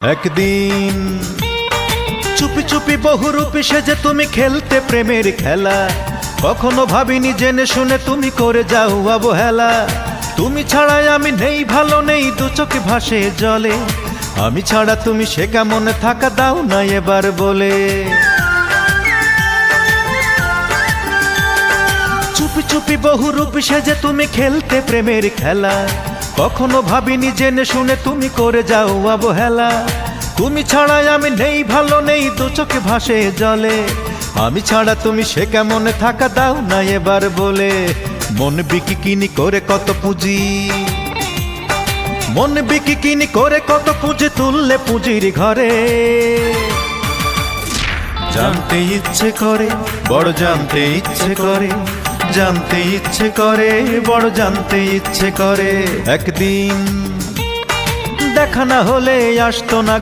একদিন চুপি চুপি বহুরূপী সেজে তুমি খেলতে প্রেমের খেলা। কখনো ভাবিনি জেনে শুনে তুমি করে যাও অবহেলা। তুমি ছাড়াই আমি নেই, ভালো নেই, দু চোখে ভাসে জলে। আমি ছাড়া তুমি সে কেমন থাকা, দাও না এবার বলে। চুপি চুপি বহুরূপী সেজে তুমি খেলতে প্রেমের খেলা। কখনো ভাবিনি জেনে শুনে তুমি করে যাও অবহেলা। তুমি ছাড়াই আমি নেই, ভালো নেই, দু চোখে ভাসে জলে। আমি ছাড়া তুমি সে কেমন থাকা, দাও না এবার বলে। মন বিকিকিনি করে কত পুঁজি, মন বিকিকিনি করে কত পুঁজি তুললে পুঁজির ঘরে। জানতে ইচ্ছে করে, বড় জানতে ইচ্ছে করে, জানতে ইচ্ছে করে, বড় জানতে ইচ্ছে করে। একদিন দেখা না হলে আসতো না